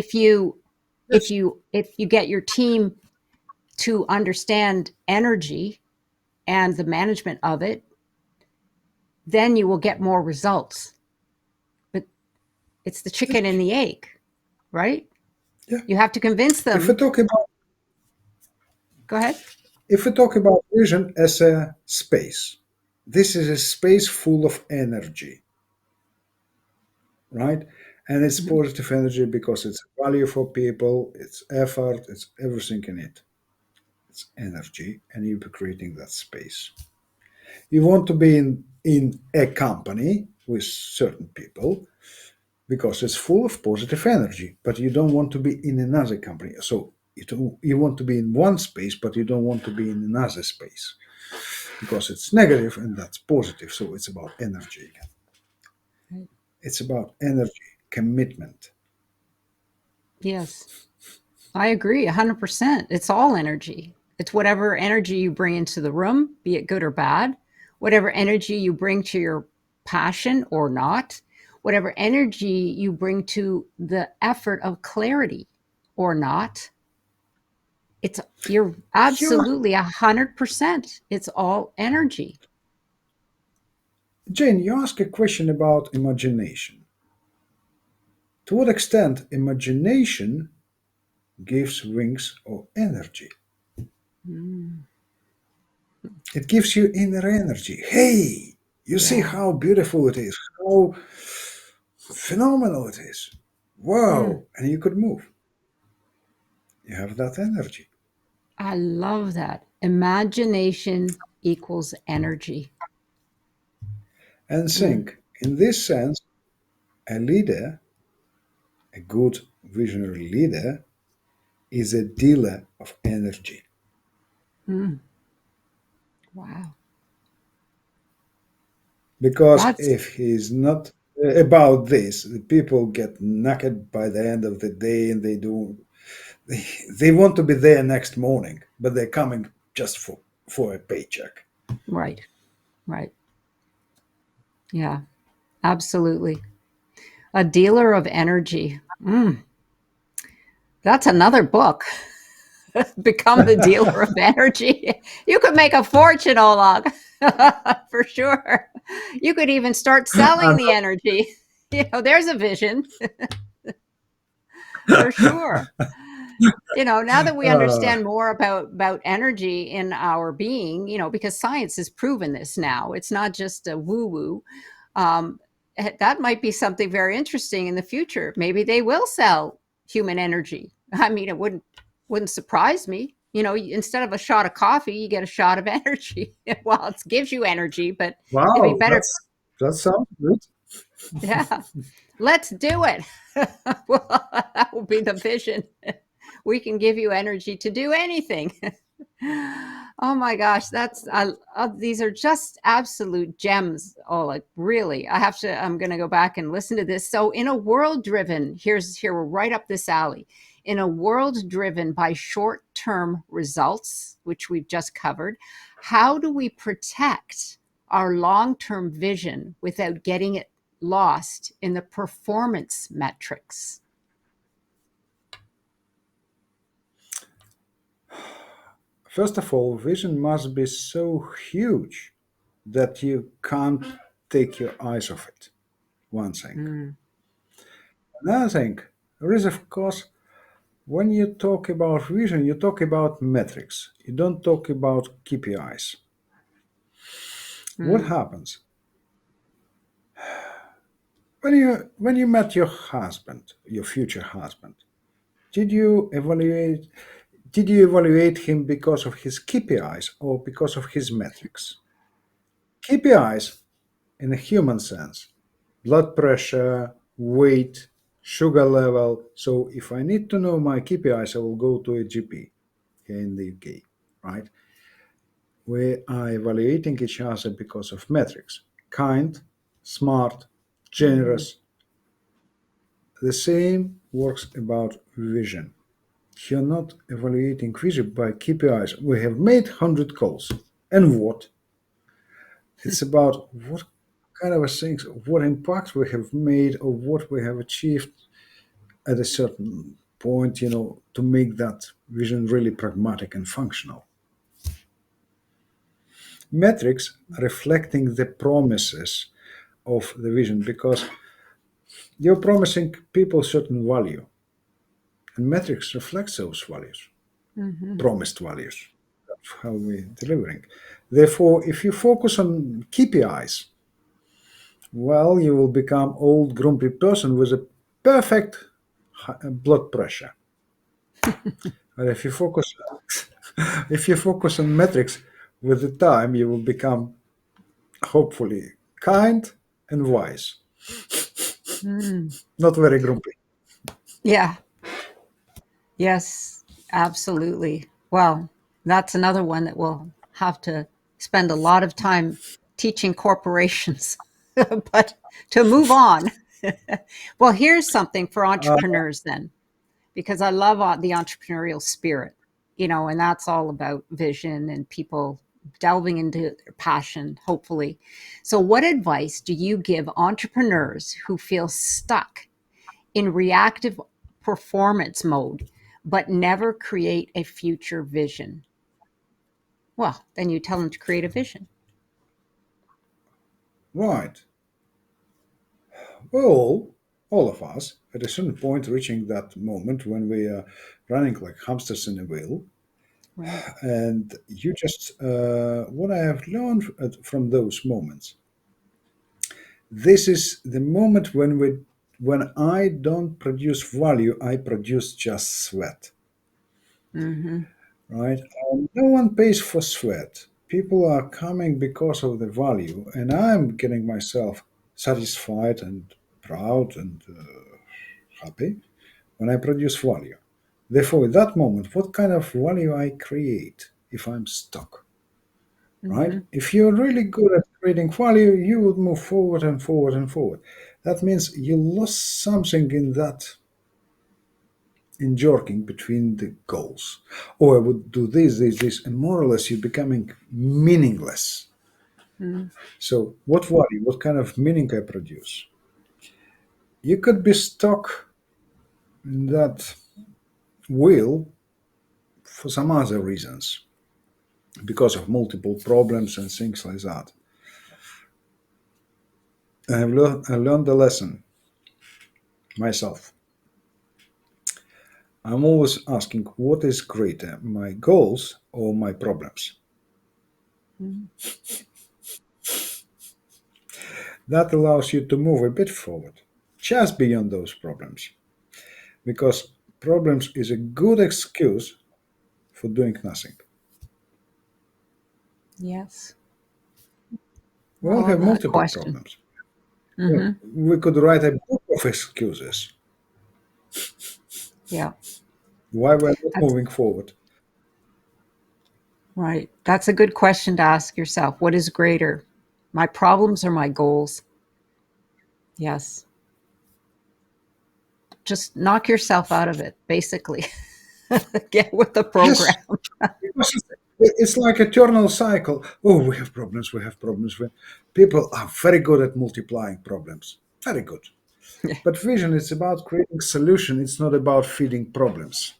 yes. if you get your team to understand energy and the management of it, then you will get more results. But it's the chicken and the egg, right? Yeah. You have to convince If we them. talk about Go ahead. if we talk about vision as a space, this is a space full of energy, right? And it's Mhm. positive energy because it's value for people, it's effort, it's everything in it. It's energy, and you'll be creating that space. You want to be in a company with certain people because it's full of positive energy, but you don't want to be in another company. So you want to be in one space, but you don't want to be in another space because it's negative and that's positive. So it's about energy again. Right. It's about energy, commitment. Yes, I agree 100%. It's all energy. It's whatever energy you bring into the room, be it good or bad, whatever energy you bring to your passion or not, whatever energy you bring to the effort of clarity or not. It's you're You, absolutely 100%. It's all energy. Jane, you ask a question about imagination. To what extent imagination gives wings or energy? Mm, It gives you inner energy. Hey, you see yeah. how beautiful it is, how phenomenal it is. Mm, Wow. And you could move. You have that energy. I love that. Imagination equals energy. And Mm, think, in this sense, a leader, a good visionary leader, is a dealer of energy. mm, wow. Because That's if he's not about this, the people get knackered by the end of the day and they want to be there next morning, but they're coming just for a paycheck. right. Right. Yeah, absolutely. A dealer of energy. That's another book. Become the dealer of energy. You could make a fortune, Oleg, for sure. You could even start selling And the energy. There's a vision for sure. Now that we uh, understand more about energy in our being, because science has proven this now. It's not just a woo woo. that might be something very interesting in the future. Maybe they will sell human energy. I mean, it wouldn't surprise me. Instead of a shot of coffee, you get a shot of energy. Well, it gives you energy, but it'd be Wow, better. that sounds good. Yeah, let's do it. Well, that will be the vision. We can give you energy to do anything. Oh my gosh, these are just absolute gems, Oleg. Really, I'm going to go back and listen to this. So, in a world driven, here we're right up this alley. In a world driven by short-term results, which we've just covered, how do we protect our long-term vision without getting it lost in the performance metrics? First of all, vision must be so huge that you can't take your eyes off it. One thing. Mm, Another thing, there is, of course, when you talk about vision, you talk about metrics. You don't talk about KPIs. What mm, happens when you met your husband, your future husband? Did you evaluate? Did you evaluate him because of his KPIs or because of his metrics? KPIs, in a human sense, blood pressure, weight, sugar level. So if I need to know my KPIs, I will go to a GP here in the UK, right? We are evaluating each other because of metrics: kind, smart, mm, generous. The same works about vision. You're not evaluating vision by KPIs. We have made 100 calls. And what? It's about what kind of things, what impact we have made or what we have achieved at a certain point, to make that vision really pragmatic and functional. Metrics reflecting the promises of the vision because you're promising people certain value, and metrics reflect those values, mhm. promised values. That's how we're delivering. Therefore, if you focus on KPIs, well, you will become old, grumpy person with a perfect blood pressure. But if you focus on metrics, with the time you will become hopefully kind and wise, Mm. not very grumpy. Yeah. Yes, absolutely. Well, that's another one that we'll have to spend a lot of time teaching corporations. But to move on, well, here's something for Uh, entrepreneurs then, because I love the entrepreneurial spirit, and that's all about vision and people delving into their passion, hopefully. So, what advice do you give entrepreneurs who feel stuck in reactive performance mode, but never create a future vision? Well, then you tell them to create a vision. right. All of us, at a certain point, reaching that moment when we are running like hamsters in a wheel. Right. And you just, what I have learned from those moments, this is the moment when I don't produce value, I produce just sweat, Mm-hmm. right? No one pays for sweat. People are coming because of the value, and I'm getting myself satisfied and proud and happy when I produce value. Therefore, at that moment, what kind of value I create if I'm stuck, right? Mm-hmm. If you're really good at creating value, you would move forward and forward and forward. That means you lost something in jerking between the goals. Oh, I would do this, and more or less you're becoming meaningless. Mm-hmm. So, what value, what kind of meaning I produce? You could be stuck in that wheel for some other reasons, because of multiple problems and things like that. I learned the lesson myself. I'm always asking what is greater, my goals or my problems? That allows you to move a bit forward, just beyond those problems, because problems is a good excuse for doing nothing. Yes. We I all love have that multiple question. problems. Hmm. We could write a book of excuses Yeah. why we're not That's moving forward. right. That's a good question to ask yourself. What is greater, my problems or my goals? Yes. Just knock yourself out of it, basically. Get with the program. Yes, because it's like eternal cycle. Oh, we have problems, we have problems. People are very good at multiplying problems. Very good. But vision is about creating solution. It's not about feeding problems.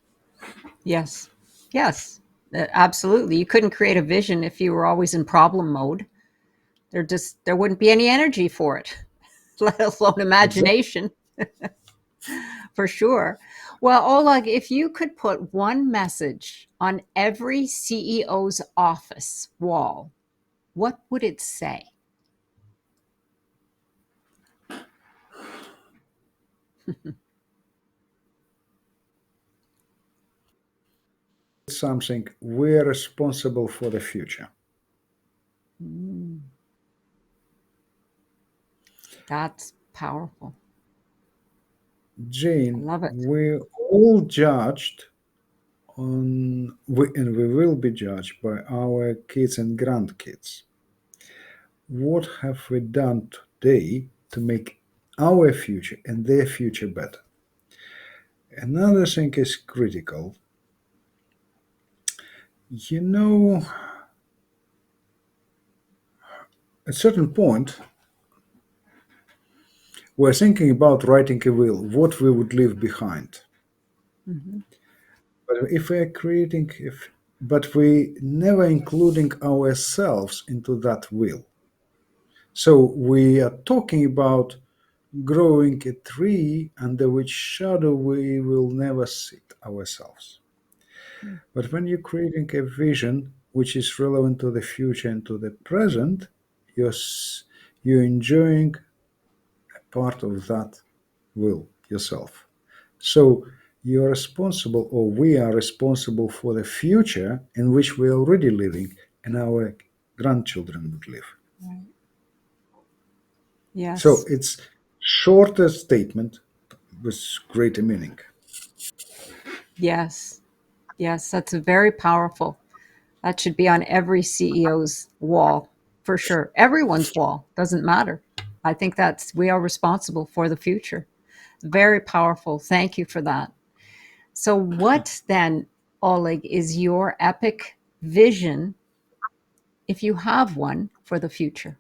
Yes. Yes. Absolutely. You couldn't create a vision if you were always in problem mode. There wouldn't be any energy for it, let alone Exactly. imagination, for sure. Well, Oleg, if you could put one message on every CEO's office wall, what would it say? Something we're responsible for the future. Mm, that's powerful. I Jane, love it. we're all judged and we will be judged by our kids and grandkids. What have we done today to make our future and their future better? Another thing is critical. You know, at a certain point, we're thinking about writing a will, what we would leave behind. Mhm. But if we're creating, if but we never including ourselves into that will. So we are talking about growing a tree under which shadow we will never sit ourselves. But when you're creating a vision which is relevant to the future and to the present, you're enjoying a part of that will yourself. So you're responsible, or we are responsible for the future in which we're already living and our grandchildren would live. Right. So Yes. it's shorter statement with greater meaning. Yes. Yes. That's very powerful. That should be on every CEO's wall for sure. Everyone's wall, doesn't matter. I think we are responsible for the future. Very powerful. Thank you for that. So, what then, Oleg, is your epic vision, if you have one, for the future?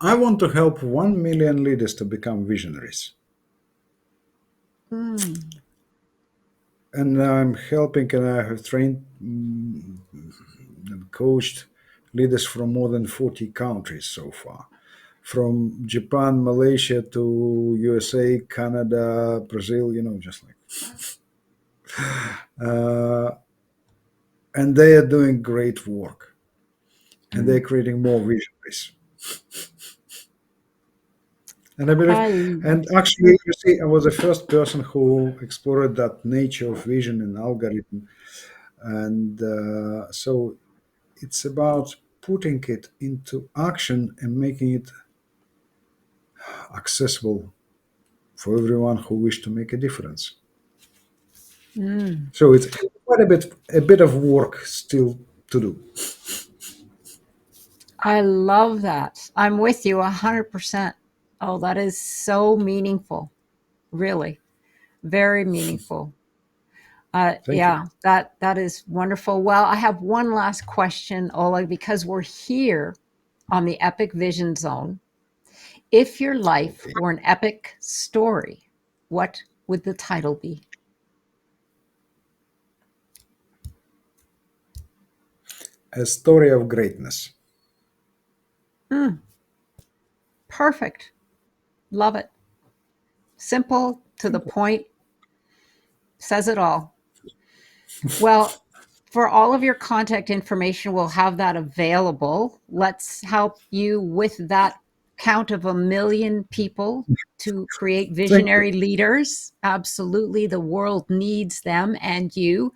I want to help 1 million leaders to become visionaries. Mm, And I'm helping, and I have trained and coached leaders from more than 40 countries so far. From Japan, Malaysia to USA, Canada, Brazil, just like. Uh, and they are doing great work, and they're mm. creating more visionaries. And I believe, I, and actually, you see, I was the first person who explored that nature of vision and algorithm. And so it's about putting it into action and making it accessible for everyone who wish to make a difference. mm, So it's quite a bit of work still to do. I love that. I'm with you 100%. Oh, that is so meaningful. Really, very meaningful. Thank you. Yeah, that is wonderful. Well, I have one last question, Oleg, because we're here on the Epic Vision Zone. If your life Okay. were an epic story, what would the title be? A story of greatness. Hmm, perfect. Love it. Simple, to the Simple. point, says it all. Well, For all of your contact information, we'll have that available. Let's help you with that count of 1 million people to create Thank you. visionary leaders. Absolutely. The world needs them and you.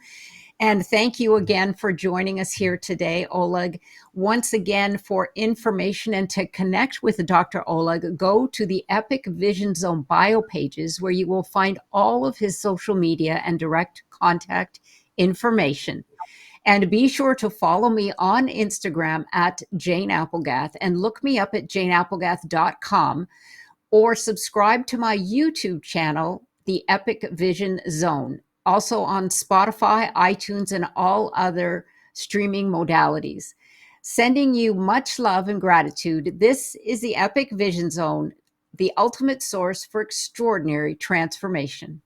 And thank you again for joining us here today, Oleg. Once again, for information and to connect with Dr. Oleg, go to the Epic Vision Zone bio pages where you will find all of his social media and direct contact information. And be sure to follow me on Instagram at Jane Applegath and look me up at janeapplegath.com or subscribe to my YouTube channel, The Epic Vision Zone, also on Spotify, iTunes, and all other streaming modalities. Sending you much love and gratitude. This is the Epic Vision Zone, the ultimate source for extraordinary transformation.